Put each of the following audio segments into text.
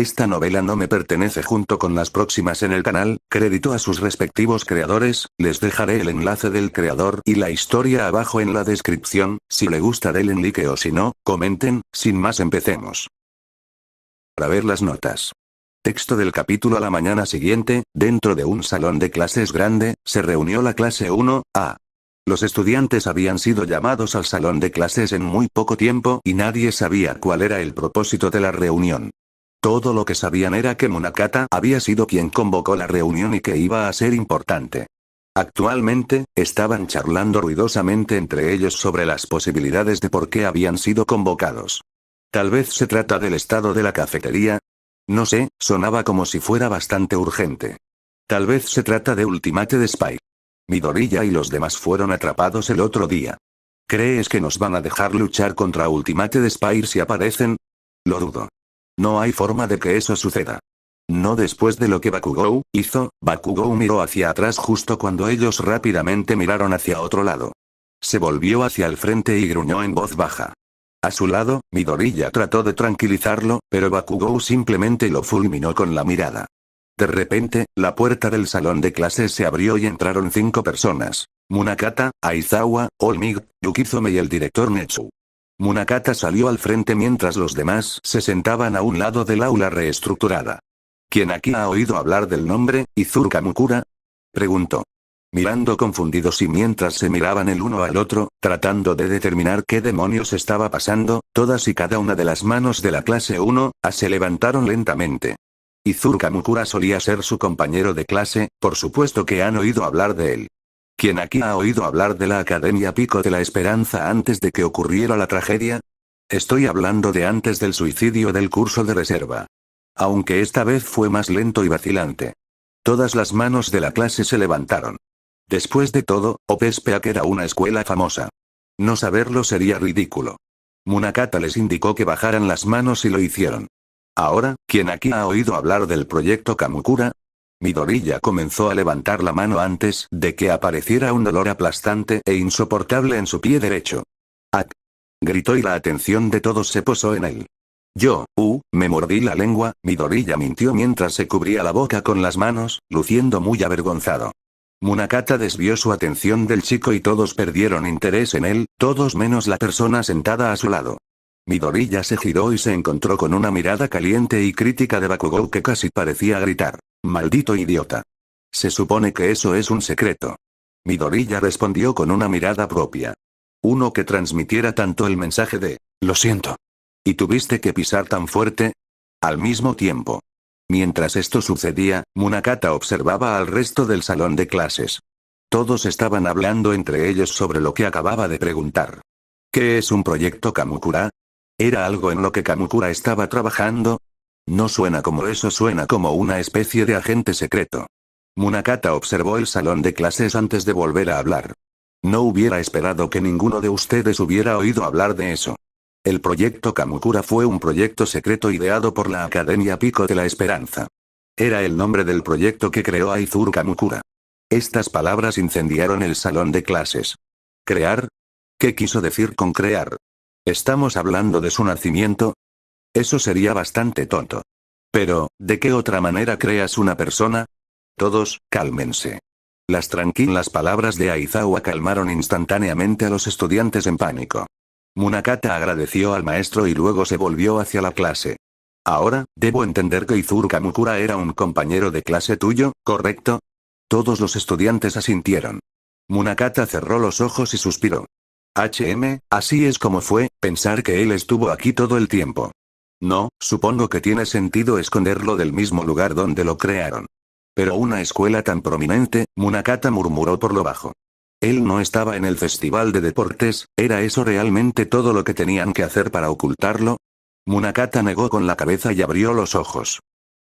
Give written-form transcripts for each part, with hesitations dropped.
Esta novela no me pertenece junto con las próximas en el canal, crédito a sus respectivos creadores, les dejaré el enlace del creador y la historia abajo en la descripción, si le gusta denle like o si no, comenten, sin más empecemos. Para ver las notas. Texto del capítulo. A la mañana siguiente, dentro de un salón de clases grande, se reunió la clase 1A. Los estudiantes habían sido llamados al salón de clases en muy poco tiempo y nadie sabía cuál era el propósito de la reunión. Todo lo que sabían era que Munakata había sido quien convocó la reunión y que iba a ser importante. Actualmente, estaban charlando ruidosamente entre ellos sobre las posibilidades de por qué habían sido convocados. Tal vez se trata del estado de la cafetería. No sé, sonaba como si fuera bastante urgente. Tal vez se trata de Ultimate de Spike. Midoriya y los demás fueron atrapados el otro día. ¿Crees que nos van a dejar luchar contra Ultimate de Spire si aparecen? Lo dudo. No hay forma de que eso suceda. No después de lo que Bakugou hizo. Bakugou miró hacia atrás justo cuando ellos rápidamente miraron hacia otro lado. Se volvió hacia el frente y gruñó en voz baja. A su lado, Midoriya trató de tranquilizarlo, pero Bakugou simplemente lo fulminó con la mirada. De repente, la puerta del salón de clases se abrió y entraron 5 personas. Munakata, Aizawa, All Might, Yukizome y el director Netsu. Munakata salió al frente mientras los demás se sentaban a un lado del aula reestructurada. ¿Quién aquí ha oído hablar del nombre, Izuru Kamukura? Preguntó. Mirando confundidos y mientras se miraban el uno al otro, tratando de determinar qué demonios estaba pasando, todas y cada una de las manos de la clase 1A se levantaron lentamente. Izuru Kamukura solía ser su compañero de clase, por supuesto que han oído hablar de él. ¿Quién aquí ha oído hablar de la Academia Pico de la Esperanza antes de que ocurriera la tragedia? Estoy hablando de antes del suicidio del curso de reserva. Aunque esta vez fue más lento y vacilante. Todas las manos de la clase se levantaron. Después de todo, Opespeak era una escuela famosa. No saberlo sería ridículo. Munakata les indicó que bajaran las manos y lo hicieron. Ahora, ¿quién aquí ha oído hablar del proyecto Kamukura? Midoriya comenzó a levantar la mano antes de que apareciera un dolor aplastante e insoportable en su pie derecho. ¡Ak! Gritó y la atención de todos se posó en él. Me mordí la lengua. Midoriya mintió mientras se cubría la boca con las manos, luciendo muy avergonzado. Munakata desvió su atención del chico y todos perdieron interés en él, todos menos la persona sentada a su lado. Midoriya se giró y se encontró con una mirada caliente y crítica de Bakugou que casi parecía gritar. ¡Maldito idiota! Se supone que eso es un secreto. Midoriya respondió con una mirada propia. Uno que transmitiera tanto el mensaje de, lo siento. ¿Y tuviste que pisar tan fuerte? Al mismo tiempo. Mientras esto sucedía, Munakata observaba al resto del salón de clases. Todos estaban hablando entre ellos sobre lo que acababa de preguntar. ¿Qué es un proyecto Kamukura? ¿Era algo en lo que Kamukura estaba trabajando? No suena como eso, suena como una especie de agente secreto. Munakata observó el salón de clases antes de volver a hablar. No hubiera esperado que ninguno de ustedes hubiera oído hablar de eso. El proyecto Kamukura fue un proyecto secreto ideado por la Academia Pico de la Esperanza. Era el nombre del proyecto que creó Izuru Kamukura. Estas palabras incendiaron el salón de clases. ¿Crear? ¿Qué quiso decir con crear? ¿Estamos hablando de su nacimiento? Eso sería bastante tonto. Pero, ¿de qué otra manera creas una persona? Todos, cálmense. Las tranquilas palabras de Aizawa calmaron instantáneamente a los estudiantes en pánico. Munakata agradeció al maestro y luego se volvió hacia la clase. Ahora, debo entender que Izuru Kamukura era un compañero de clase tuyo, ¿correcto? Todos los estudiantes asintieron. Munakata cerró los ojos y suspiró. Así es como fue, pensar que él estuvo aquí todo el tiempo. No, supongo que tiene sentido esconderlo del mismo lugar donde lo crearon. Pero una escuela tan prominente, Munakata murmuró por lo bajo. Él no estaba en el festival de deportes, ¿era eso realmente todo lo que tenían que hacer para ocultarlo? Munakata negó con la cabeza y abrió los ojos.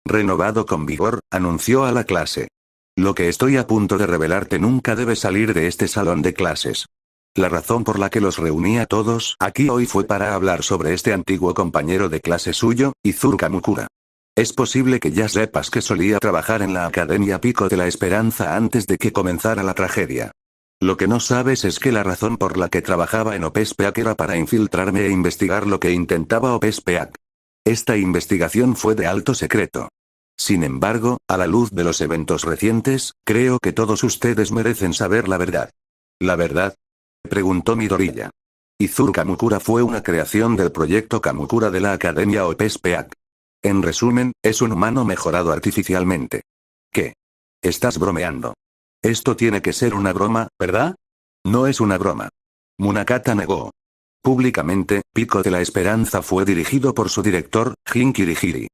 Renovado con vigor, anunció a la clase. Lo que estoy a punto de revelarte nunca debe salir de este salón de clases. La razón por la que los reuní a todos aquí hoy fue para hablar sobre este antiguo compañero de clase suyo, Izuru Kamukura. Es posible que ya sepas que solía trabajar en la Academia Pico de la Esperanza antes de que comenzara la tragedia. Lo que no sabes es que la razón por la que trabajaba en Opespeak era para infiltrarme e investigar lo que intentaba Opespeak. Esta investigación fue de alto secreto. Sin embargo, a la luz de los eventos recientes, creo que todos ustedes merecen saber la verdad. ¿La verdad?, preguntó Midoriya. Izuru Kamukura fue una creación del proyecto Kamukura de la Academia OPSPAC. En resumen, es un humano mejorado artificialmente. ¿Qué? Estás bromeando. Esto tiene que ser una broma, ¿verdad? No es una broma. Munakata negó. Públicamente, Pico de la Esperanza fue dirigido por su director, Jin Kirihiri.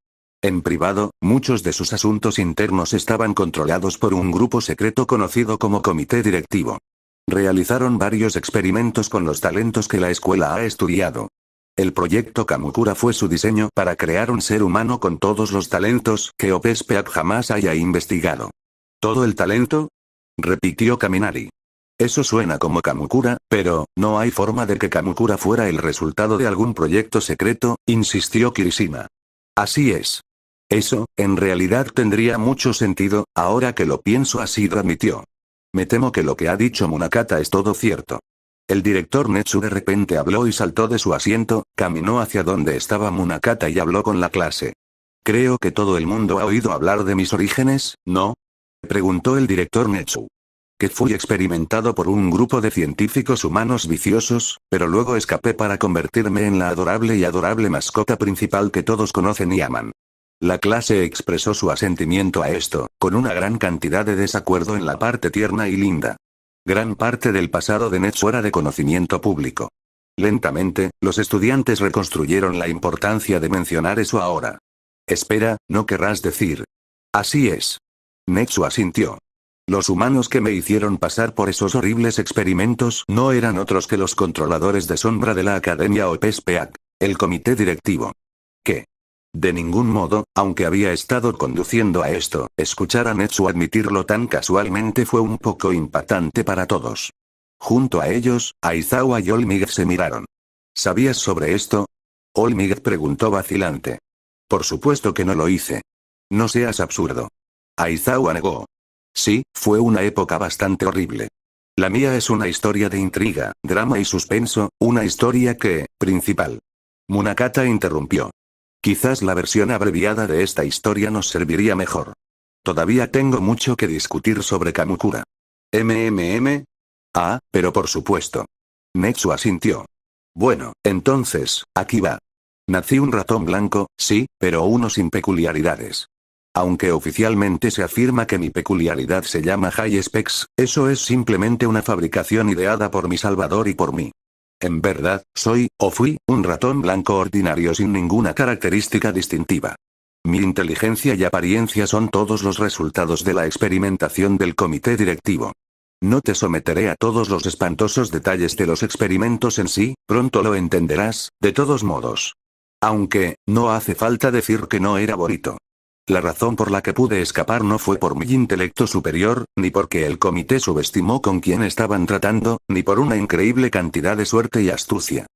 En privado, muchos de sus asuntos internos estaban controlados por un grupo secreto conocido como Comité Directivo. Realizaron varios experimentos con los talentos que la escuela ha estudiado. El proyecto Kamukura fue su diseño para crear un ser humano con todos los talentos que OPSPAC jamás haya investigado. ¿Todo el talento?, repitió Kaminari. Eso suena como Kamukura, pero, no hay forma de que Kamukura fuera el resultado de algún proyecto secreto, insistió Kirishima. Así es. Eso, en realidad tendría mucho sentido, ahora que lo pienso así, admitió. Me temo que lo que ha dicho Munakata es todo cierto. El director Netsu de repente habló y saltó de su asiento, caminó hacia donde estaba Munakata y habló con la clase. Creo que todo el mundo ha oído hablar de mis orígenes, ¿no?, preguntó el director Netsu. Que fui experimentado por un grupo de científicos humanos viciosos, pero luego escapé para convertirme en la adorable mascota principal que todos conocen y aman. La clase expresó su asentimiento a esto, con una gran cantidad de desacuerdo en la parte tierna y linda. Gran parte del pasado de Netsu era de conocimiento público. Lentamente, los estudiantes reconstruyeron la importancia de mencionar eso ahora. Espera, ¿no querrás decir? Así es. Netsu asintió. Los humanos que me hicieron pasar por esos horribles experimentos no eran otros que los controladores de sombra de la Academia OPSPAC, el comité directivo. ¿Qué? De ningún modo, aunque había estado conduciendo a esto, escuchar a Netsu admitirlo tan casualmente fue un poco impactante para todos. Junto a ellos, Aizawa y Olmiguet se miraron. ¿Sabías sobre esto?, Olmiguet preguntó vacilante. Por supuesto que no lo hice. No seas absurdo. Aizawa negó. Sí, fue una época bastante horrible. La mía es una historia de intriga, drama y suspenso, una historia principal. Munakata interrumpió. Quizás la versión abreviada de esta historia nos serviría mejor. Todavía tengo mucho que discutir sobre Kamukura. Ah, pero por supuesto. Netsu asintió. Bueno, entonces, aquí va. Nací un ratón blanco, sí, pero uno sin peculiaridades. Aunque oficialmente se afirma que mi peculiaridad se llama High Specs, eso es simplemente una fabricación ideada por mi salvador y por mí. En verdad, soy, o fui, un ratón blanco ordinario sin ninguna característica distintiva. Mi inteligencia y apariencia son todos los resultados de la experimentación del comité directivo. No te someteré a todos los espantosos detalles de los experimentos en sí, pronto lo entenderás, de todos modos. Aunque, no hace falta decir que no era bonito. La razón por la que pude escapar no fue por mi intelecto superior, ni porque el comité subestimó con quién estaban tratando, ni por una increíble cantidad de suerte y astucia.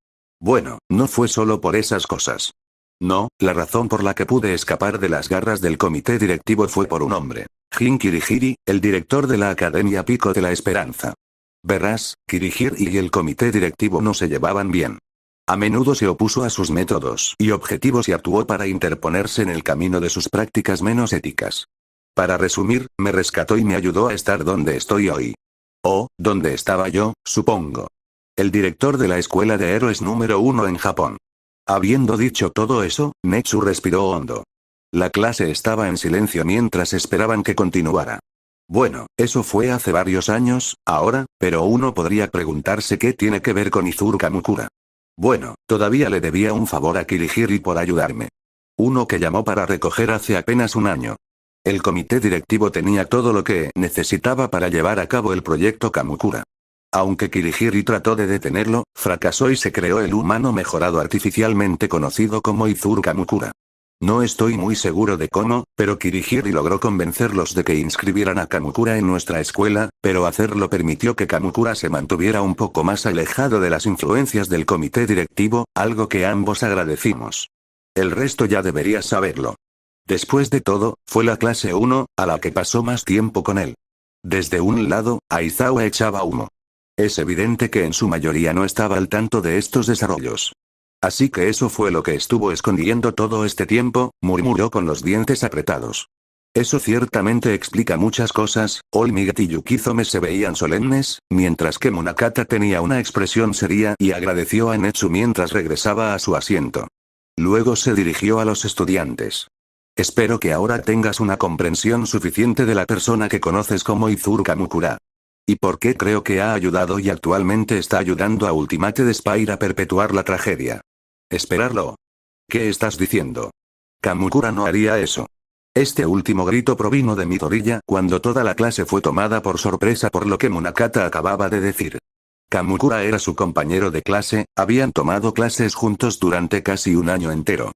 Bueno, no fue solo por esas cosas. No, la razón por la que pude escapar de las garras del comité directivo fue por un hombre. Jin Kirihiri, el director de la Academia Pico de la Esperanza. Verás, Kirihiri y el comité directivo no se llevaban bien. A menudo se opuso a sus métodos y objetivos y actuó para interponerse en el camino de sus prácticas menos éticas. Para resumir, me rescató y me ayudó a estar donde estoy hoy. O, donde estaba yo, supongo. El director de la escuela de héroes número 1 en Japón. Habiendo dicho todo eso, Netsu respiró hondo. La clase estaba en silencio mientras esperaban que continuara. Bueno, eso fue hace varios años, ahora, pero uno podría preguntarse qué tiene que ver con Izuru Kamukura. Bueno, todavía le debía un favor a Kirihiri por ayudarme. Uno que llamó para recoger hace apenas un año. El comité directivo tenía todo lo que necesitaba para llevar a cabo el proyecto Kamukura. Aunque Kirihiri trató de detenerlo, fracasó y se creó el humano mejorado artificialmente conocido como Izuru Kamukura. No estoy muy seguro de cómo, pero Kirihiri logró convencerlos de que inscribieran a Kamukura en nuestra escuela, pero hacerlo permitió que Kamukura se mantuviera un poco más alejado de las influencias del comité directivo, algo que ambos agradecimos. El resto ya deberías saberlo. Después de todo, fue la clase 1, a la que pasó más tiempo con él. Desde un lado, Aizawa echaba humo. Es evidente que en su mayoría no estaba al tanto de estos desarrollos. Así que eso fue lo que estuvo escondiendo todo este tiempo, murmuró con los dientes apretados. Eso ciertamente explica muchas cosas. Olmigate y Yukizome se veían solemnes, mientras que Munakata tenía una expresión seria y agradeció a Netsu mientras regresaba a su asiento. Luego se dirigió a los estudiantes. Espero que ahora tengas una comprensión suficiente de la persona que conoces como Izuru Kamukura. Y por qué creo que ha ayudado y actualmente está ayudando a Ultimate Spire a perpetuar la tragedia. Esperarlo. ¿Qué estás diciendo? Kamukura no haría eso. Este último grito provino de Midoriya cuando toda la clase fue tomada por sorpresa por lo que Munakata acababa de decir. Kamukura era su compañero de clase, habían tomado clases juntos durante casi un año entero.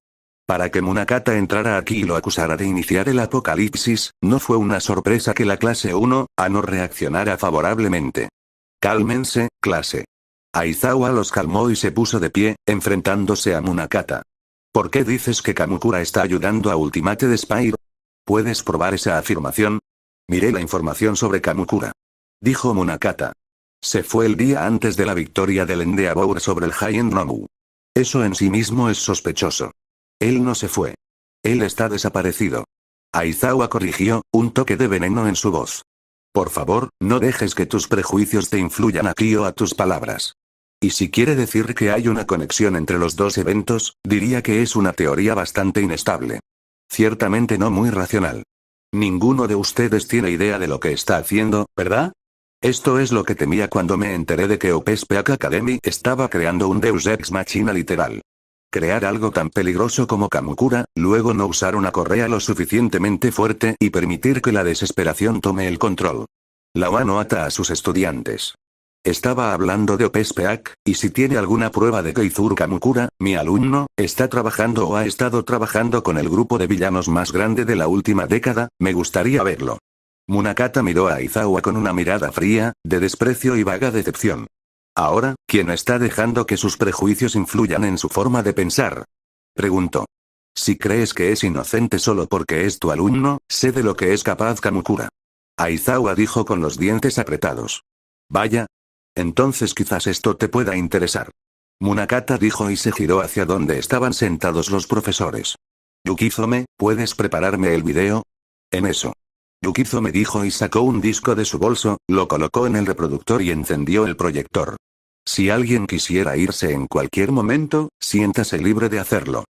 Para que Munakata entrara aquí y lo acusara de iniciar el apocalipsis, no fue una sorpresa que la clase 1A no reaccionara favorablemente. Cálmense, clase. Aizawa los calmó y se puso de pie, enfrentándose a Munakata. ¿Por qué dices que Kamukura está ayudando a Ultimate Spire? ¿Puedes probar esa afirmación? Miré la información sobre Kamukura. Dijo Munakata. Se fue el día antes de la victoria del Endeavor sobre el Giant Nomu. Eso en sí mismo es sospechoso. Él no se fue. Él está desaparecido. Aizawa corrigió, un toque de veneno en su voz. Por favor, no dejes que tus prejuicios te influyan aquí o a tus palabras. Y si quiere decir que hay una conexión entre los dos eventos, diría que es una teoría bastante inestable. Ciertamente no muy racional. Ninguno de ustedes tiene idea de lo que está haciendo, ¿verdad? Esto es lo que temía cuando me enteré de que Opespeak Academy estaba creando un Deus Ex Machina literal. Crear algo tan peligroso como Kamukura, luego no usar una correa lo suficientemente fuerte y permitir que la desesperación tome el control. La ONU ata a sus estudiantes. Estaba hablando de Opespeak, y si tiene alguna prueba de que Izuru Kamukura, mi alumno, está trabajando o ha estado trabajando con el grupo de villanos más grande de la última década, me gustaría verlo. Munakata miró a Aizawa con una mirada fría, de desprecio y vaga decepción. Ahora, ¿quién está dejando que sus prejuicios influyan en su forma de pensar? Preguntó. Si crees que es inocente solo porque es tu alumno, sé de lo que es capaz Kamukura. Aizawa dijo con los dientes apretados. Vaya. Entonces quizás esto te pueda interesar. Munakata dijo y se giró hacia donde estaban sentados los profesores. Yukizome, ¿puedes prepararme el video? En eso. Yukizome dijo y sacó un disco de su bolso, lo colocó en el reproductor y encendió el proyector. Si alguien quisiera irse en cualquier momento, siéntase libre de hacerlo.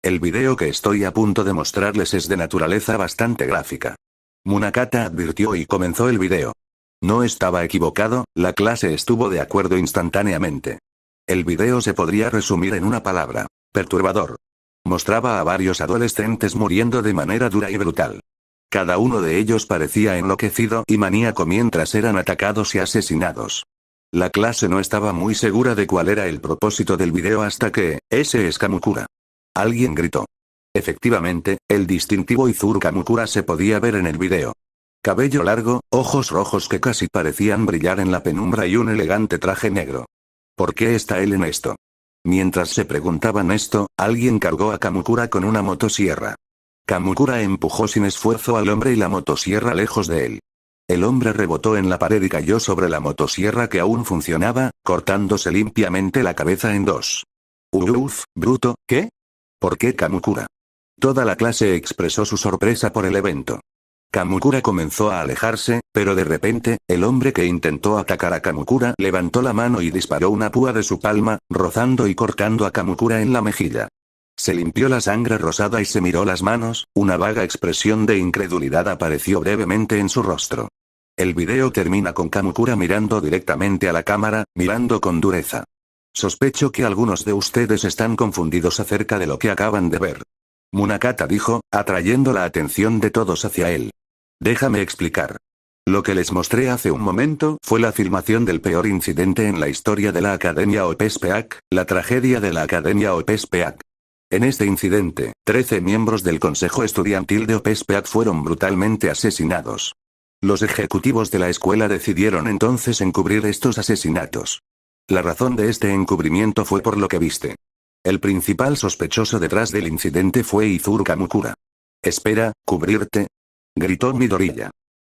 El video que estoy a punto de mostrarles es de naturaleza bastante gráfica. Munakata advirtió y comenzó el video. No estaba equivocado, la clase estuvo de acuerdo instantáneamente. El video se podría resumir en una palabra: perturbador. Mostraba a varios adolescentes muriendo de manera dura y brutal. Cada uno de ellos parecía enloquecido y maníaco mientras eran atacados y asesinados. La clase no estaba muy segura de cuál era el propósito del video hasta que, ese es Kamukura. Alguien gritó. Efectivamente, el distintivo Izuru Kamukura se podía ver en el video. Cabello largo, ojos rojos que casi parecían brillar en la penumbra y un elegante traje negro. ¿Por qué está él en esto? Mientras se preguntaban esto, alguien cargó a Kamukura con una motosierra. Kamukura empujó sin esfuerzo al hombre y la motosierra lejos de él. El hombre rebotó en la pared y cayó sobre la motosierra que aún funcionaba, cortándose limpiamente la cabeza en dos. Uf, bruto, ¿qué? ¿Por qué Kamukura? Toda la clase expresó su sorpresa por el evento. Kamukura comenzó a alejarse, pero de repente, el hombre que intentó atacar a Kamukura levantó la mano y disparó una púa de su palma, rozando y cortando a Kamukura en la mejilla. Se limpió la sangre rosada y se miró las manos, una vaga expresión de incredulidad apareció brevemente en su rostro. El video termina con Kamukura mirando directamente a la cámara, mirando con dureza. Sospecho que algunos de ustedes están confundidos acerca de lo que acaban de ver. Munakata dijo, atrayendo la atención de todos hacia él. Déjame explicar. Lo que les mostré hace un momento fue la filmación del peor incidente en la historia de la Academia Opespeak, la tragedia de la Academia Opespeak. En este incidente, 13 miembros del Consejo Estudiantil de Opespeak fueron brutalmente asesinados. Los ejecutivos de la escuela decidieron entonces encubrir estos asesinatos. La razón de este encubrimiento fue por lo que viste. El principal sospechoso detrás del incidente fue Izuru Kamukura. Espera, ¿cubrirte? Gritó Midoriya.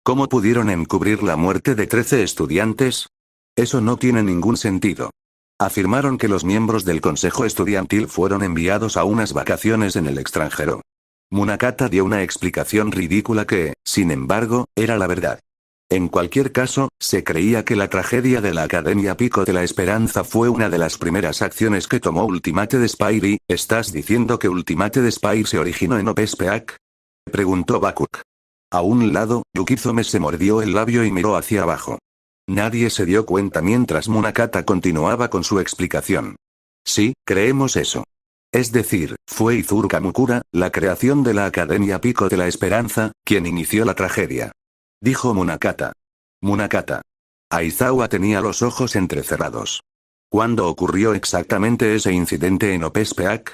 ¿Cómo pudieron encubrir la muerte de 13 estudiantes? Eso no tiene ningún sentido. Afirmaron que los miembros del consejo estudiantil fueron enviados a unas vacaciones en el extranjero. Munakata dio una explicación ridícula que, sin embargo, era la verdad. En cualquier caso, se creía que la tragedia de la Academia Pico de la Esperanza fue una de las primeras acciones que tomó Ultimate Spire y, ¿estás diciendo que Ultimate Spire se originó en OPSPAC? Preguntó Bakuk. A un lado, Yukizome se mordió el labio y miró hacia abajo. Nadie se dio cuenta mientras Munakata continuaba con su explicación. Sí, creemos eso. Es decir, fue Izuru Kamukura, la creación de la Academia Pico de la Esperanza, quien inició la tragedia. Dijo Munakata. Munakata. Aizawa tenía los ojos entrecerrados. ¿Cuándo ocurrió exactamente ese incidente en OPSPAC?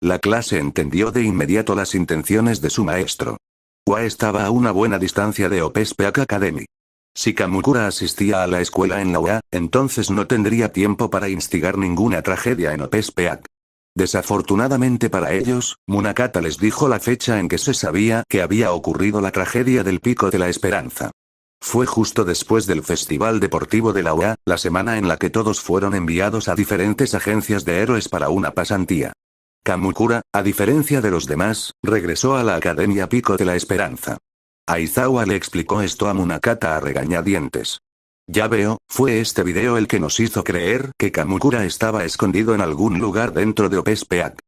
La clase entendió de inmediato las intenciones de su maestro. Wa estaba a una buena distancia de OPSPAC Academy. Si Kamukura asistía a la escuela en la UA, entonces no tendría tiempo para instigar ninguna tragedia en OPSPAC. Desafortunadamente para ellos, Munakata les dijo la fecha en que se sabía que había ocurrido la tragedia del Pico de la Esperanza. Fue justo después del Festival Deportivo de la UA, la semana en la que todos fueron enviados a diferentes agencias de héroes para una pasantía. Kamukura, a diferencia de los demás, regresó a la Academia Pico de la Esperanza. Aizawa le explicó esto a Munakata a regañadientes. Ya veo, fue este video el que nos hizo creer que Kamukura estaba escondido en algún lugar dentro de OPSPAC.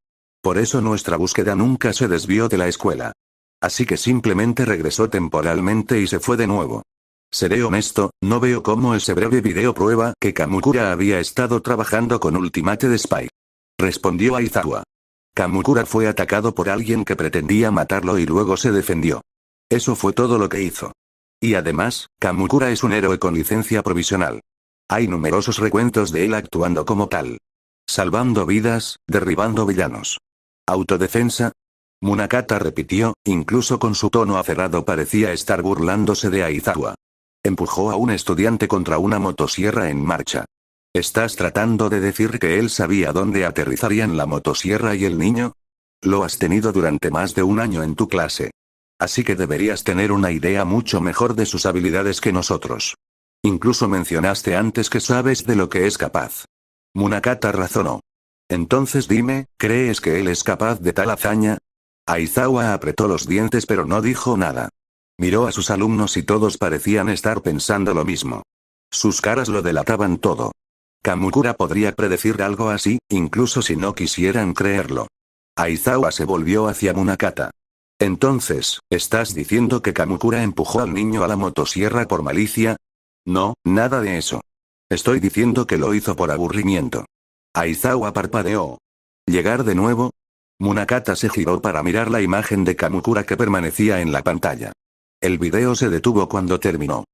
Por eso nuestra búsqueda nunca se desvió de la escuela. Así que simplemente regresó temporalmente y se fue de nuevo. Seré honesto, no veo cómo ese breve video prueba que Kamukura había estado trabajando con Ultimate Spy. Respondió Aizawa. Kamukura fue atacado por alguien que pretendía matarlo y luego se defendió. Eso fue todo lo que hizo. Y además, Kamukura es un héroe con licencia provisional. Hay numerosos recuentos de él actuando como tal. Salvando vidas, derribando villanos. ¿Autodefensa? Munakata repitió, incluso con su tono aferrado parecía estar burlándose de Aizawa. Empujó a un estudiante contra una motosierra en marcha. ¿Estás tratando de decir que él sabía dónde aterrizarían la motosierra y el niño? Lo has tenido durante más de un año en tu clase. Así que deberías tener una idea mucho mejor de sus habilidades que nosotros. Incluso mencionaste antes que sabes de lo que es capaz. Munakata razonó. Entonces dime, ¿crees que él es capaz de tal hazaña? Aizawa apretó los dientes pero no dijo nada. Miró a sus alumnos y todos parecían estar pensando lo mismo. Sus caras lo delataban todo. Kamukura podría predecir algo así, incluso si no quisieran creerlo. Aizawa se volvió hacia Munakata. Entonces, ¿estás diciendo que Kamukura empujó al niño a la motosierra por malicia? No, nada de eso. Estoy diciendo que lo hizo por aburrimiento. Aizawa parpadeó. ¿Llegar de nuevo? Munakata se giró para mirar la imagen de Kamukura que permanecía en la pantalla. El video se detuvo cuando terminó.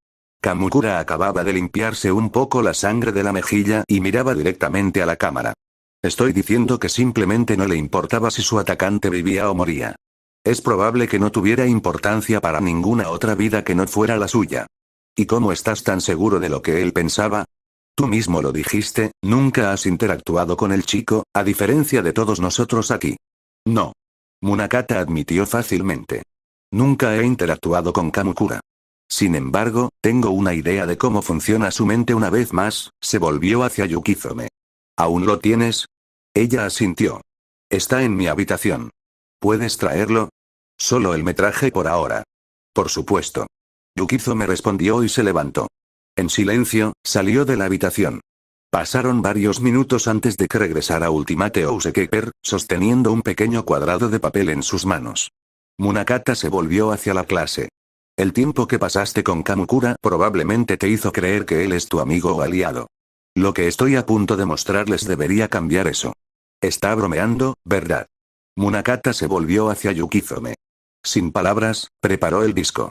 Kamukura acababa de limpiarse un poco la sangre de la mejilla y miraba directamente a la cámara. Estoy diciendo que simplemente no le importaba si su atacante vivía o moría. Es probable que no tuviera importancia para ninguna otra vida que no fuera la suya. ¿Y cómo estás tan seguro de lo que él pensaba? Tú mismo lo dijiste, nunca has interactuado con el chico, a diferencia de todos nosotros aquí. No. Munakata admitió fácilmente. Nunca he interactuado con Kamukura. Sin embargo, tengo una idea de cómo funciona su mente una vez más, se volvió hacia Yukizome. ¿Aún lo tienes? Ella asintió. Está en mi habitación. ¿Puedes traerlo? Solo el metraje por ahora. Por supuesto. Yukizome respondió y se levantó. En silencio, salió de la habitación. Pasaron varios minutos antes de que regresara Ultimate Ousekeeper, sosteniendo un pequeño cuadrado de papel en sus manos. Munakata se volvió hacia la clase. El tiempo que pasaste con Kamukura probablemente te hizo creer que él es tu amigo o aliado. Lo que estoy a punto de mostrarles debería cambiar eso. Está bromeando, ¿verdad? Munakata se volvió hacia Yukizome. Sin palabras, preparó el disco.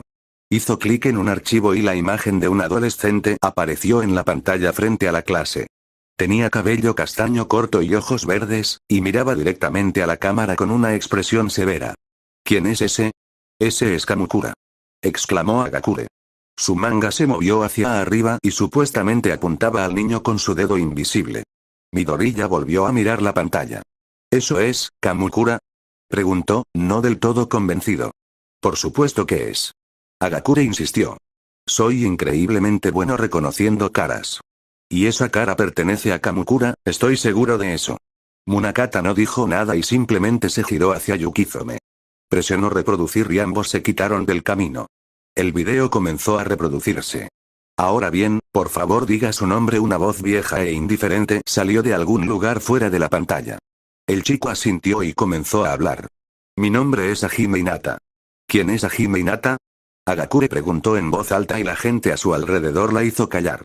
Hizo clic en un archivo y la imagen de un adolescente apareció en la pantalla frente a la clase. Tenía cabello castaño corto y ojos verdes, y miraba directamente a la cámara con una expresión severa. ¿Quién es ese? Ese es Kamukura. Exclamó Agakure. Su manga se movió hacia arriba y supuestamente apuntaba al niño con su dedo invisible. Midoriya volvió a mirar la pantalla. ¿Eso es, Kamukura? Preguntó, no del todo convencido. Por supuesto que es. Agakure insistió. Soy increíblemente bueno reconociendo caras. Y esa cara pertenece a Kamukura, estoy seguro de eso. Munakata no dijo nada y simplemente se giró hacia Yukizome. Presionó reproducir y ambos se quitaron del camino. El video comenzó a reproducirse. Ahora bien, por favor diga su nombre. Una voz vieja e indiferente salió de algún lugar fuera de la pantalla. El chico asintió y comenzó a hablar. Mi nombre es Hajime Hinata. ¿Quién es Hajime Hinata? Hagakure preguntó en voz alta y la gente a su alrededor la hizo callar.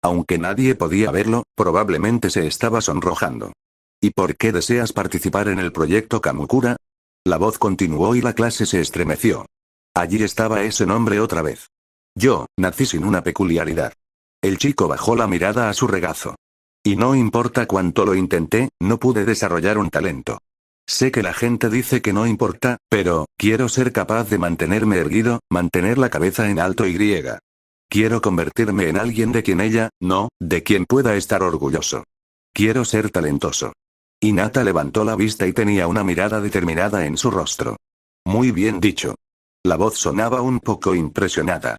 Aunque nadie podía verlo, probablemente se estaba sonrojando. ¿Y por qué deseas participar en el proyecto Kamukura? La voz continuó y la clase se estremeció. Allí estaba ese nombre otra vez. Yo, nací sin una peculiaridad. El chico bajó la mirada a su regazo. Y no importa cuánto lo intenté, no pude desarrollar un talento. Sé que la gente dice que no importa, pero, quiero ser capaz de mantenerme erguido, mantener la cabeza en alto y griega. Quiero convertirme en alguien de quien ella, no, de quien pueda estar orgulloso. Quiero ser talentoso. Hinata levantó la vista y tenía una mirada determinada en su rostro. Muy bien dicho. La voz sonaba un poco impresionada.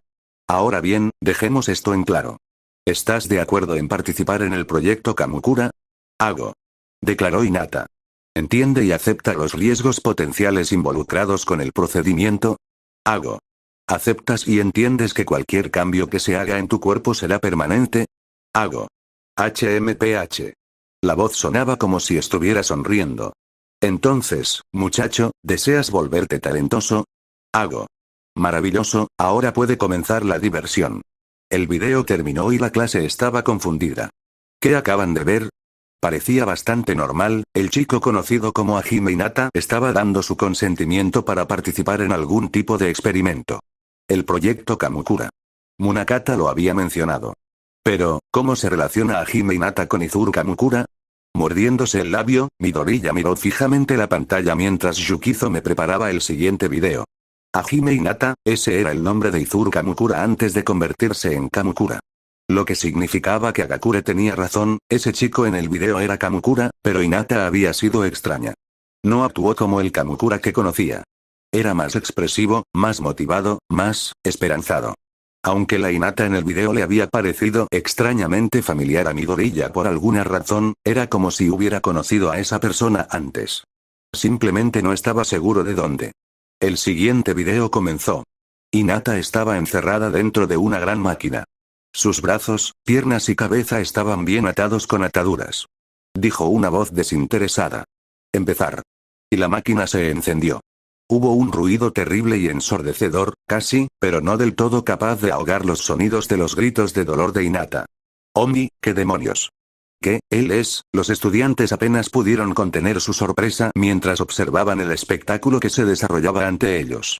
Ahora bien, dejemos esto en claro. ¿Estás de acuerdo en participar en el proyecto Kamukura? Hago. Declaró Hinata. ¿Entiende y acepta los riesgos potenciales involucrados con el procedimiento? Hago. ¿Aceptas y entiendes que cualquier cambio que se haga en tu cuerpo será permanente? Hago. HMPH. La voz sonaba como si estuviera sonriendo. Entonces, muchacho, ¿deseas volverte talentoso? Hago. Maravilloso, ahora puede comenzar la diversión. El video terminó y la clase estaba confundida. ¿Qué acaban de ver? Parecía bastante normal, el chico conocido como Hajime Hinata estaba dando su consentimiento para participar en algún tipo de experimento. El proyecto Kamukura. Munakata lo había mencionado. Pero, ¿cómo se relaciona Hajime Hinata con Izuru Kamukura? Mordiéndose el labio, Midoriya miró fijamente la pantalla mientras Yukizome preparaba el siguiente video. Hajime Hinata, ese era el nombre de Izuru Kamukura antes de convertirse en Kamukura. Lo que significaba que Hagakure tenía razón, ese chico en el video era Kamukura, pero Hinata había sido extraña. No actuó como el Kamukura que conocía. Era más expresivo, más motivado, más esperanzado. Aunque la Hinata en el video le había parecido extrañamente familiar a Midoriya por alguna razón, era como si hubiera conocido a esa persona antes. Simplemente no estaba seguro de dónde. El siguiente video comenzó. Hinata estaba encerrada dentro de una gran máquina. Sus brazos, piernas y cabeza estaban bien atados con ataduras. Dijo una voz desinteresada. Empezar. Y la máquina se encendió. Hubo un ruido terrible y ensordecedor, casi, pero no del todo capaz de ahogar los sonidos de los gritos de dolor de Hinata. Omi, ¿qué demonios? ¿Qué, él es? Los estudiantes apenas pudieron contener su sorpresa mientras observaban el espectáculo que se desarrollaba ante ellos.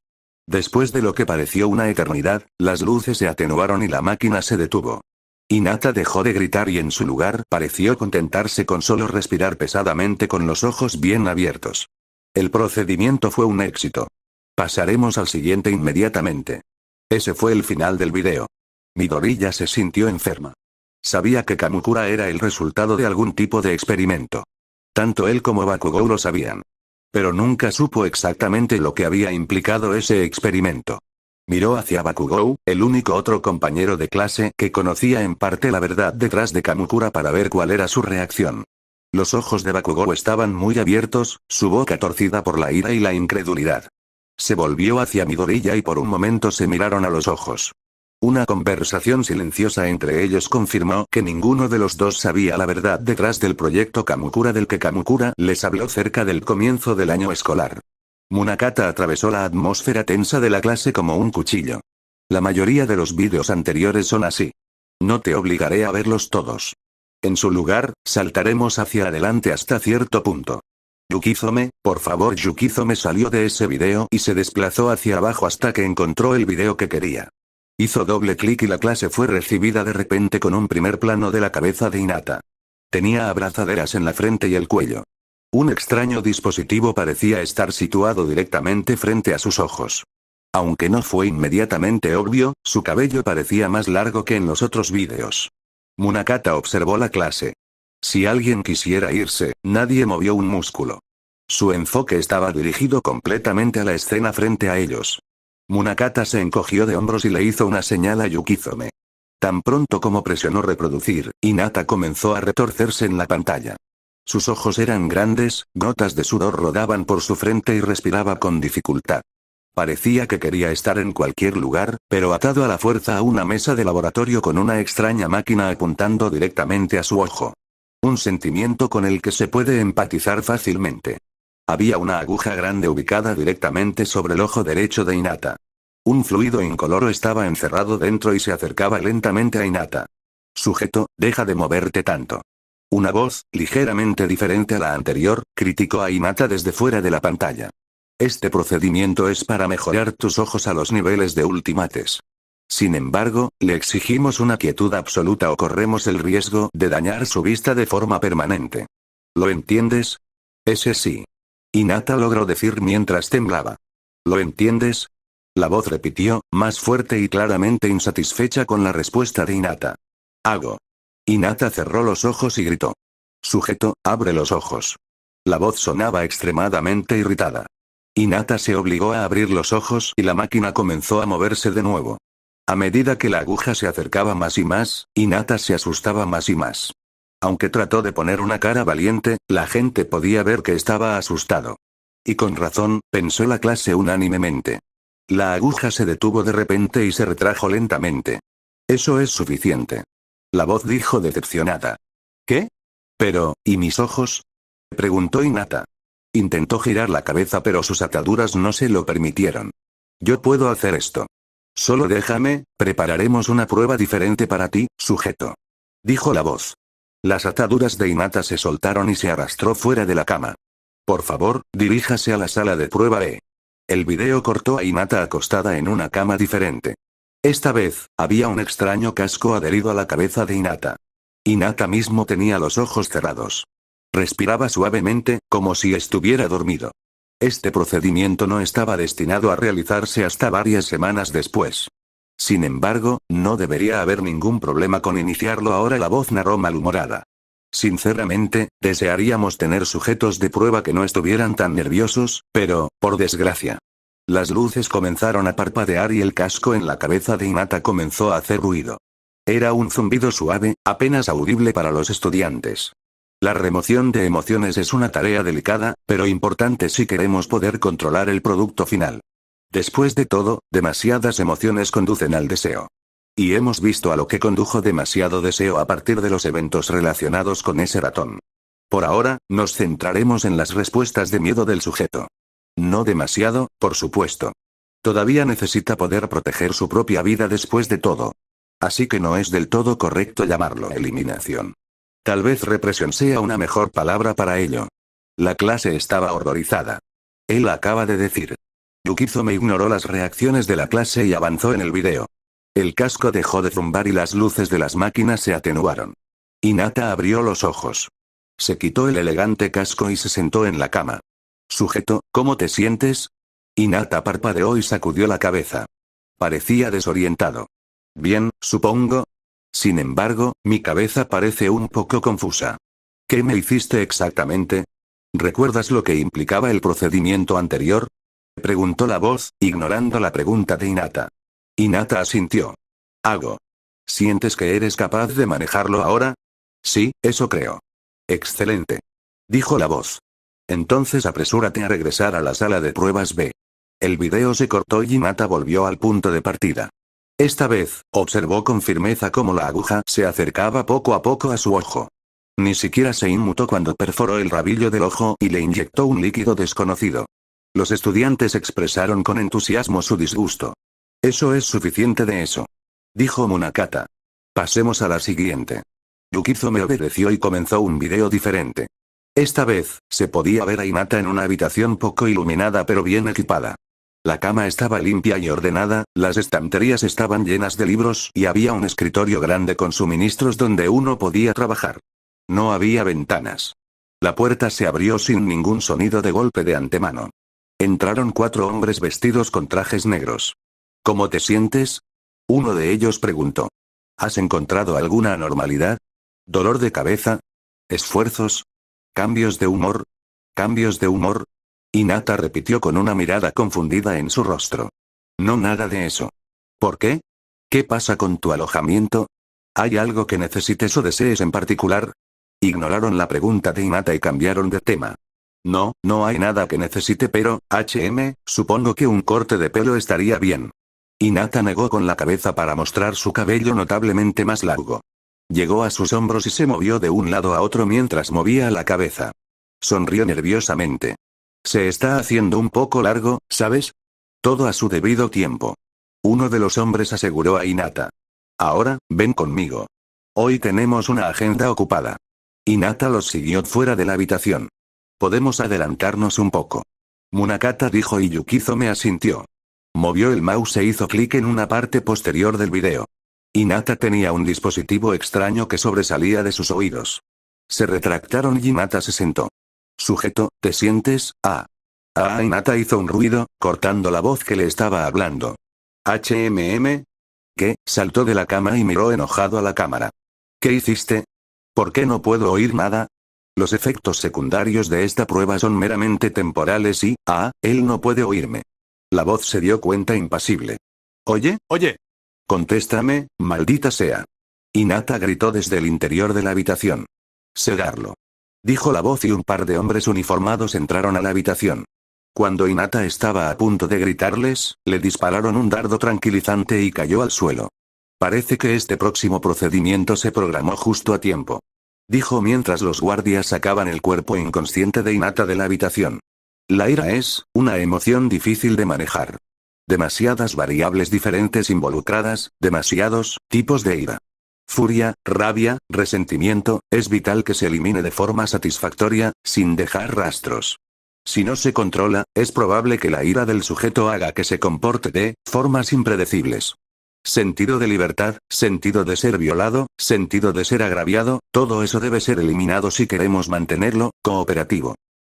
Después de lo que pareció una eternidad, las luces se atenuaron y la máquina se detuvo. Hinata dejó de gritar y en su lugar pareció contentarse con solo respirar pesadamente con los ojos bien abiertos. El procedimiento fue un éxito. Pasaremos al siguiente inmediatamente. Ese fue el final del video. Midoriya se sintió enferma. Sabía que Kamukura era el resultado de algún tipo de experimento. Tanto él como Bakugou lo sabían. Pero nunca supo exactamente lo que había implicado ese experimento. Miró hacia Bakugou, el único otro compañero de clase que conocía en parte la verdad detrás de Kamukura para ver cuál era su reacción. Los ojos de Bakugou estaban muy abiertos, su boca torcida por la ira y la incredulidad. Se volvió hacia Midoriya y por un momento se miraron a los ojos. Una conversación silenciosa entre ellos confirmó que ninguno de los dos sabía la verdad detrás del proyecto Kamukura del que Kamukura les habló cerca del comienzo del año escolar. Munakata atravesó la atmósfera tensa de la clase como un cuchillo. La mayoría de los vídeos anteriores son así. No te obligaré a verlos todos. En su lugar, saltaremos hacia adelante hasta cierto punto. Yukizome, por favor. Yukizome salió de ese video y se desplazó hacia abajo hasta que encontró el video que quería. Hizo doble clic y la clase fue recibida de repente con un primer plano de la cabeza de Hinata. Tenía abrazaderas en la frente y el cuello. Un extraño dispositivo parecía estar situado directamente frente a sus ojos. Aunque no fue inmediatamente obvio, su cabello parecía más largo que en los otros vídeos. Munakata observó la clase. Si alguien quisiera irse, nadie movió un músculo. Su enfoque estaba dirigido completamente a la escena frente a ellos. Munakata se encogió de hombros y le hizo una señal a Yukizome. Tan pronto como presionó reproducir, Hinata comenzó a retorcerse en la pantalla. Sus ojos eran grandes, gotas de sudor rodaban por su frente y respiraba con dificultad. Parecía que quería estar en cualquier lugar, pero atado a la fuerza a una mesa de laboratorio con una extraña máquina apuntando directamente a su ojo. Un sentimiento con el que se puede empatizar fácilmente. Había una aguja grande ubicada directamente sobre el ojo derecho de Hinata. Un fluido incoloro estaba encerrado dentro y se acercaba lentamente a Hinata. Sujeto, deja de moverte tanto. Una voz, ligeramente diferente a la anterior, criticó a Hinata desde fuera de la pantalla. Este procedimiento es para mejorar tus ojos a los niveles de Ultimates. Sin embargo, le exigimos una quietud absoluta o corremos el riesgo de dañar su vista de forma permanente. ¿Lo entiendes? Ese sí. Hinata logró decir mientras temblaba. ¿Lo entiendes? La voz repitió, más fuerte y claramente insatisfecha con la respuesta de Hinata. Hago. Hinata cerró los ojos y gritó. Sujeto, abre los ojos. La voz sonaba extremadamente irritada. Hinata se obligó a abrir los ojos y la máquina comenzó a moverse de nuevo. A medida que la aguja se acercaba más y más, Hinata se asustaba más y más. Aunque trató de poner una cara valiente, la gente podía ver que estaba asustado. Y con razón, pensó la clase unánimemente. La aguja se detuvo de repente y se retrajo lentamente. Eso es suficiente. La voz dijo decepcionada. ¿Qué? Pero, ¿y mis ojos? Preguntó Hinata. Intentó girar la cabeza pero sus ataduras no se lo permitieron. Yo puedo hacer esto. Solo déjame, prepararemos una prueba diferente para ti, sujeto. Dijo la voz. Las ataduras de Hinata se soltaron y se arrastró fuera de la cama. Por favor, diríjase a la sala de prueba E. El video cortó a Hinata acostada en una cama diferente. Esta vez, había un extraño casco adherido a la cabeza de Hinata. Hinata mismo tenía los ojos cerrados. Respiraba suavemente, como si estuviera dormido. Este procedimiento no estaba destinado a realizarse hasta varias semanas después. Sin embargo, no debería haber ningún problema con iniciarlo ahora, la voz narró malhumorada. Sinceramente, desearíamos tener sujetos de prueba que no estuvieran tan nerviosos, pero, por desgracia. Las luces comenzaron a parpadear y el casco en la cabeza de Hinata comenzó a hacer ruido. Era un zumbido suave, apenas audible para los estudiantes. La remoción de emociones es una tarea delicada, pero importante si queremos poder controlar el producto final. Después de todo, demasiadas emociones conducen al deseo. Y hemos visto a lo que condujo demasiado deseo a partir de los eventos relacionados con ese ratón. Por ahora, nos centraremos en las respuestas de miedo del sujeto. No demasiado, por supuesto. Todavía necesita poder proteger su propia vida después de todo. Así que no es del todo correcto llamarlo eliminación. Tal vez represión sea una mejor palabra para ello. La clase estaba horrorizada. Él acaba de decir. Yukizome ignoró las reacciones de la clase y avanzó en el video. El casco dejó de zumbar y las luces de las máquinas se atenuaron. Hinata abrió los ojos. Se quitó el elegante casco y se sentó en la cama. Sujeto, ¿cómo te sientes? Hinata parpadeó y sacudió la cabeza. Parecía desorientado. Bien, supongo. Sin embargo, mi cabeza parece un poco confusa. ¿Qué me hiciste exactamente? ¿Recuerdas lo que implicaba el procedimiento anterior? Preguntó la voz, ignorando la pregunta de Hinata. Hinata asintió. Hago. ¿Sientes que eres capaz de manejarlo ahora? Sí, eso creo. Excelente. Dijo la voz. Entonces apresúrate a regresar a la sala de pruebas B. El video se cortó y Hinata volvió al punto de partida. Esta vez, observó con firmeza cómo la aguja se acercaba poco a poco a su ojo. Ni siquiera se inmutó cuando perforó el rabillo del ojo y le inyectó un líquido desconocido. Los estudiantes expresaron con entusiasmo su disgusto. Eso es suficiente de eso. Dijo Munakata. Pasemos a la siguiente. Yukizome obedeció y comenzó un video diferente. Esta vez, se podía ver a Hinata en una habitación poco iluminada pero bien equipada. La cama estaba limpia y ordenada, las estanterías estaban llenas de libros y había un escritorio grande con suministros donde uno podía trabajar. No había ventanas. La puerta se abrió sin ningún sonido de golpe de antemano. Entraron 4 hombres vestidos con trajes negros. ¿Cómo te sientes? Uno de ellos preguntó. ¿Has encontrado alguna anormalidad? ¿Dolor de cabeza? ¿Esfuerzos? ¿Cambios de humor? ¿Cambios de humor? Hinata repitió con una mirada confundida en su rostro. No, nada de eso. ¿Por qué? ¿Qué pasa con tu alojamiento? ¿Hay algo que necesites o desees en particular? Ignoraron la pregunta de Hinata y cambiaron de tema. No, no hay nada que necesite, pero, supongo que un corte de pelo estaría bien. Hinata negó con la cabeza para mostrar su cabello notablemente más largo. Llegó a sus hombros y se movió de un lado a otro mientras movía la cabeza. Sonrió nerviosamente. Se está haciendo un poco largo, ¿sabes? Todo a su debido tiempo. Uno de los hombres aseguró a Hinata. Ahora, ven conmigo. Hoy tenemos una agenda ocupada. Hinata los siguió fuera de la habitación. Podemos adelantarnos un poco. Munakata dijo y Yukizome asintió. Movió el mouse e hizo clic en una parte posterior del video. Hinata tenía un dispositivo extraño que sobresalía de sus oídos. Se retractaron y Hinata se sentó. Sujeto, ¿te sientes? Hinata hizo un ruido, cortando la voz que le estaba hablando. ¿Qué? Saltó de la cama y miró enojado a la cámara. ¿Qué hiciste? ¿Por qué no puedo oír nada? Los efectos secundarios de esta prueba son meramente temporales y, él no puede oírme. La voz se dio cuenta impasible. Oye. Contéstame, maldita sea. Hinata gritó desde el interior de la habitación. Segarlo. Dijo la voz y un par de hombres uniformados entraron a la habitación. Cuando Hinata estaba a punto de gritarles, le dispararon un dardo tranquilizante y cayó al suelo. Parece que este próximo procedimiento se programó justo a tiempo. Dijo mientras los guardias sacaban el cuerpo inconsciente de Hinata de la habitación. La ira es una emoción difícil de manejar. Demasiadas variables diferentes involucradas, demasiados tipos de ira. Furia, rabia, resentimiento, es vital que se elimine de forma satisfactoria, sin dejar rastros. Si no se controla, es probable que la ira del sujeto haga que se comporte de formas impredecibles. Sentido de libertad, sentido de ser violado, sentido de ser agraviado, todo eso debe ser eliminado si queremos mantenerlo cooperativo.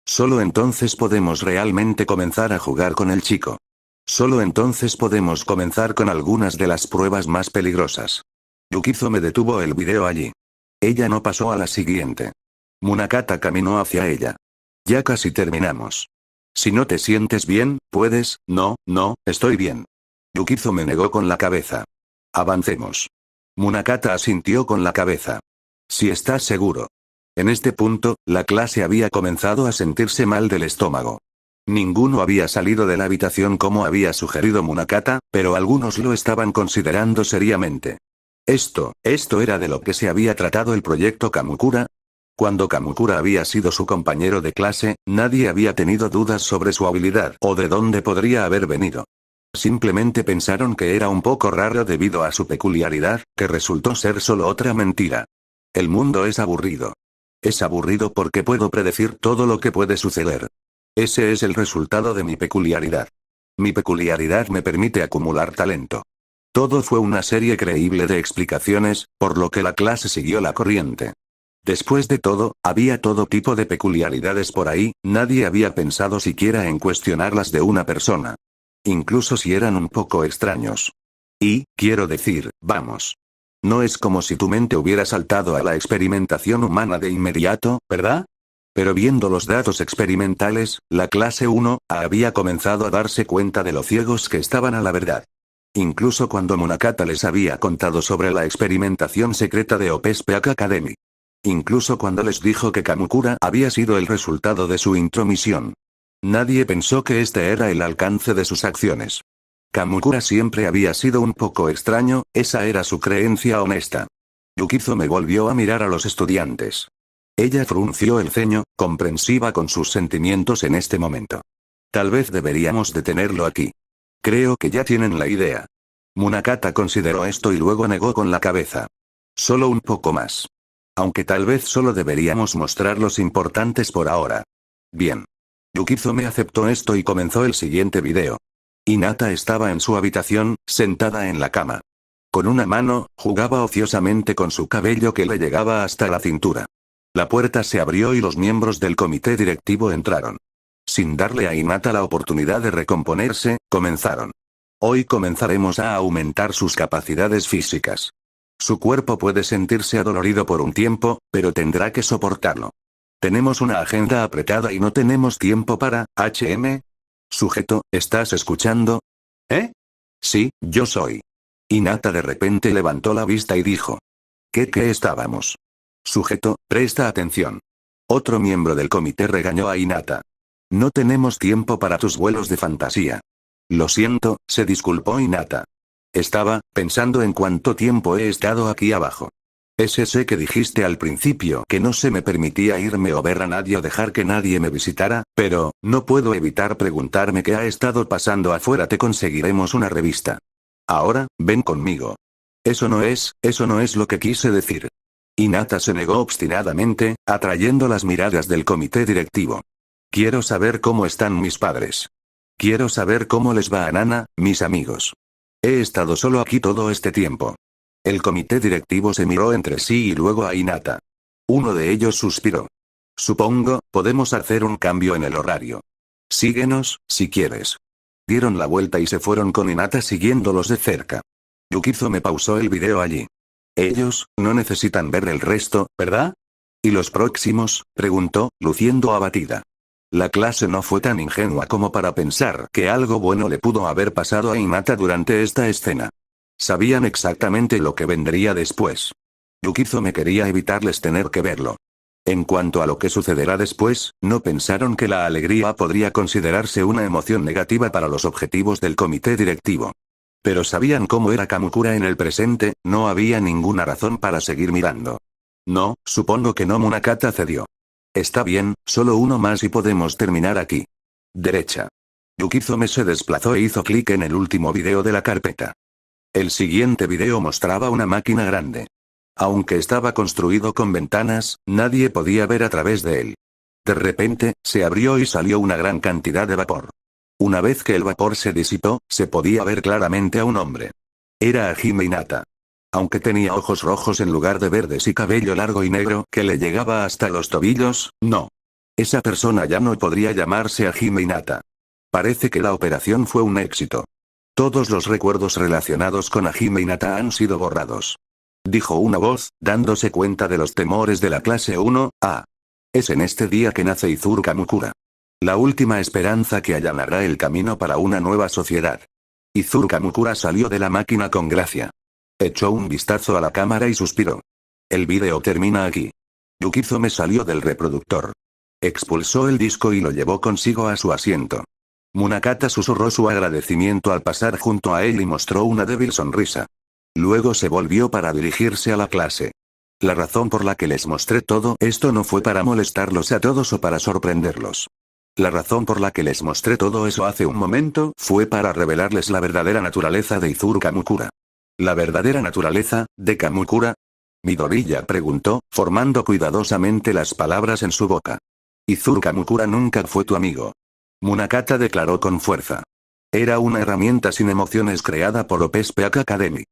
Solo entonces podemos realmente comenzar a jugar con el chico. Solo entonces podemos comenzar con algunas de las pruebas más peligrosas. Yukizome detuvo el video allí. Ella no pasó a la siguiente. Munakata caminó hacia ella. Ya casi terminamos. Si no te sientes bien, puedes. No, estoy bien. Yukizome negó con la cabeza. Avancemos. Munakata asintió con la cabeza. Si estás seguro. En este punto, la clase había comenzado a sentirse mal del estómago. Ninguno había salido de la habitación como había sugerido Munakata, pero algunos lo estaban considerando seriamente. Esto era de lo que se había tratado el proyecto Kamukura. Cuando Kamukura había sido su compañero de clase, nadie había tenido dudas sobre su habilidad o de dónde podría haber venido. Simplemente pensaron que era un poco raro debido a su peculiaridad, que resultó ser solo otra mentira. El mundo es aburrido. Es aburrido porque puedo predecir todo lo que puede suceder. Ese es el resultado de mi peculiaridad. Mi peculiaridad me permite acumular talento. Todo fue una serie creíble de explicaciones, por lo que la clase siguió la corriente. Después de todo, había todo tipo de peculiaridades por ahí, nadie había pensado siquiera en cuestionarlas de una persona. Incluso si eran un poco extraños. Y, quiero decir, vamos. No es como si tu mente hubiera saltado a la experimentación humana de inmediato, ¿verdad? Pero viendo los datos experimentales, la clase 1 había comenzado a darse cuenta de lo ciegos que estaban a la verdad. Incluso cuando Munakata les había contado sobre la experimentación secreta de Opespeak Academy. Incluso cuando les dijo que Kamukura había sido el resultado de su intromisión. Nadie pensó que este era el alcance de sus acciones. Kamukura siempre había sido un poco extraño, esa era su creencia honesta. Yukizome volvió a mirar a los estudiantes. Ella frunció el ceño, comprensiva con sus sentimientos en este momento. Tal vez deberíamos detenerlo aquí. Creo que ya tienen la idea. Munakata consideró esto y luego negó con la cabeza. Solo un poco más. Aunque tal vez solo deberíamos mostrar los importantes por ahora. Bien. Yukizome aceptó esto y comenzó el siguiente video. Hinata estaba en su habitación, sentada en la cama. Con una mano, jugaba ociosamente con su cabello que le llegaba hasta la cintura. La puerta se abrió y los miembros del comité directivo entraron. Sin darle a Hinata la oportunidad de recomponerse, comenzaron. Hoy comenzaremos a aumentar sus capacidades físicas. Su cuerpo puede sentirse adolorido por un tiempo, pero tendrá que soportarlo. Tenemos una agenda apretada y no tenemos tiempo para, Sujeto, ¿estás escuchando? Sí, yo soy. Hinata de repente levantó la vista y dijo. ¿Qué estábamos? Sujeto, presta atención. Otro miembro del comité regañó a Hinata. No tenemos tiempo para tus vuelos de fantasía. Lo siento, se disculpó Hinata. Estaba pensando en cuánto tiempo he estado aquí abajo. Es ese que dijiste al principio que no se me permitía irme o ver a nadie o dejar que nadie me visitara, pero no puedo evitar preguntarme qué ha estado pasando afuera. Te conseguiremos una revista. Ahora, ven conmigo. Eso no es lo que quise decir. Hinata se negó obstinadamente, atrayendo las miradas del comité directivo. Quiero saber cómo están mis padres. Quiero saber cómo les va a Nana, mis amigos. He estado solo aquí todo este tiempo. El comité directivo se miró entre sí y luego a Hinata. Uno de ellos suspiró. Supongo, podemos hacer un cambio en el horario. Síguenos, si quieres. Dieron la vuelta y se fueron con Hinata siguiéndolos de cerca. Yukizo me pausó el video allí. Ellos, no necesitan ver el resto, ¿verdad? ¿Y los próximos?, preguntó, luciendo abatida. La clase no fue tan ingenua como para pensar que algo bueno le pudo haber pasado a Hinata durante esta escena. Sabían exactamente lo que vendría después. Yukizo me quería evitarles tener que verlo. En cuanto a lo que sucederá después, no pensaron que la alegría podría considerarse una emoción negativa para los objetivos del comité directivo. Pero sabían cómo era Kamukura en el presente, no había ninguna razón para seguir mirando. No, supongo que no. Munakata cedió. Está bien, solo uno más y podemos terminar aquí. Derecha. Yukizome se desplazó e hizo clic en el último video de la carpeta. El siguiente video mostraba una máquina grande. Aunque estaba construido con ventanas, nadie podía ver a través de él. De repente, se abrió y salió una gran cantidad de vapor. Una vez que el vapor se disipó, se podía ver claramente a un hombre. Era Hajime Hinata. Aunque tenía ojos rojos en lugar de verdes y cabello largo y negro que le llegaba hasta los tobillos, no. Esa persona ya no podría llamarse Hajime Hinata. Parece que la operación fue un éxito. Todos los recuerdos relacionados con Hajime Hinata han sido borrados. Dijo una voz, dándose cuenta de los temores de la clase 1A. Es en este día que nace Izuru Kamukura. La última esperanza que allanará el camino para una nueva sociedad. Izuru Kamukura salió de la máquina con gracia. Echó un vistazo a la cámara y suspiró. El vídeo termina aquí. Yukizome salió del reproductor. Expulsó el disco y lo llevó consigo a su asiento. Munakata susurró su agradecimiento al pasar junto a él y mostró una débil sonrisa. Luego se volvió para dirigirse a la clase. La razón por la que les mostré todo esto no fue para molestarlos a todos o para sorprenderlos. La razón por la que les mostré todo eso hace un momento fue para revelarles la verdadera naturaleza de Izuru Kamukura. ¿La verdadera naturaleza de Kamukura? Midoriya preguntó, formando cuidadosamente las palabras en su boca. Izuru Kamukura nunca fue tu amigo. Munakata declaró con fuerza. Era una herramienta sin emociones creada por Open-Space Academy.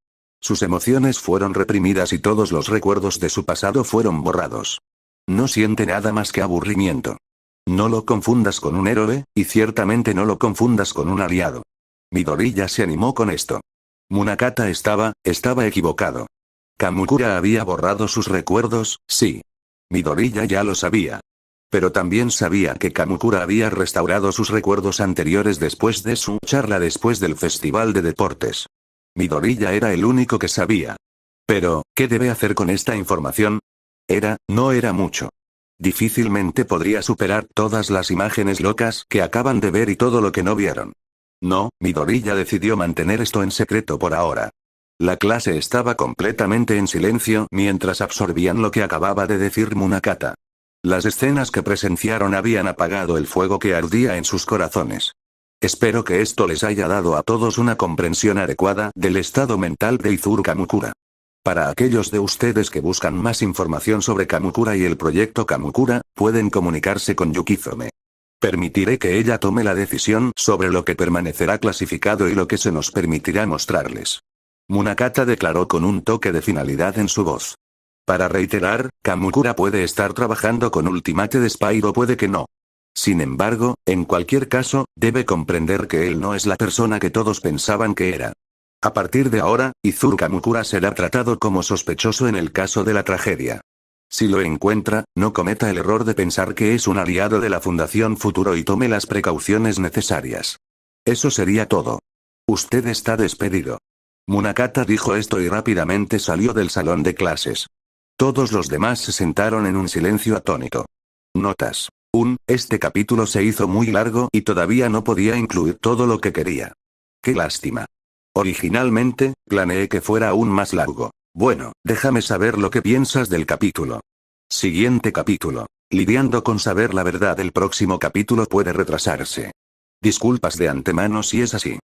Sus emociones fueron reprimidas y todos los recuerdos de su pasado fueron borrados. No siente nada más que aburrimiento. No lo confundas con un héroe, y ciertamente no lo confundas con un aliado. Midoriya se animó con esto. Munakata estaba equivocado. Kamukura había borrado sus recuerdos, sí. Midoriya ya lo sabía. Pero también sabía que Kamukura había restaurado sus recuerdos anteriores después de su charla después del festival de deportes. Midoriya era el único que sabía. Pero, ¿qué debe hacer con esta información? No era mucho. Difícilmente podría superar todas las imágenes locas que acaban de ver y todo lo que no vieron. No, Midoriya decidió mantener esto en secreto por ahora. La clase estaba completamente en silencio mientras absorbían lo que acababa de decir Munakata. Las escenas que presenciaron habían apagado el fuego que ardía en sus corazones. Espero que esto les haya dado a todos una comprensión adecuada del estado mental de Izuru Kamukura. Para aquellos de ustedes que buscan más información sobre Kamukura y el proyecto Kamukura, pueden comunicarse con Yukizome. Permitiré que ella tome la decisión sobre lo que permanecerá clasificado y lo que se nos permitirá mostrarles. Munakata declaró con un toque de finalidad en su voz. Para reiterar, Kamukura puede estar trabajando con Ultimate Spy o puede que no. Sin embargo, en cualquier caso, debe comprender que él no es la persona que todos pensaban que era. A partir de ahora, Izuru Kamukura será tratado como sospechoso en el caso de la tragedia. Si lo encuentra, no cometa el error de pensar que es un aliado de la Fundación Futuro y tome las precauciones necesarias. Eso sería todo. Usted está despedido. Munakata dijo esto y rápidamente salió del salón de clases. Todos los demás se sentaron en un silencio atónito. Notas. Este capítulo se hizo muy largo y todavía no podía incluir todo lo que quería. Qué lástima. Originalmente, planeé que fuera aún más largo. Bueno, déjame saber lo que piensas del capítulo. Siguiente capítulo. Lidiando con saber la verdad, el próximo capítulo puede retrasarse. Disculpas de antemano si es así.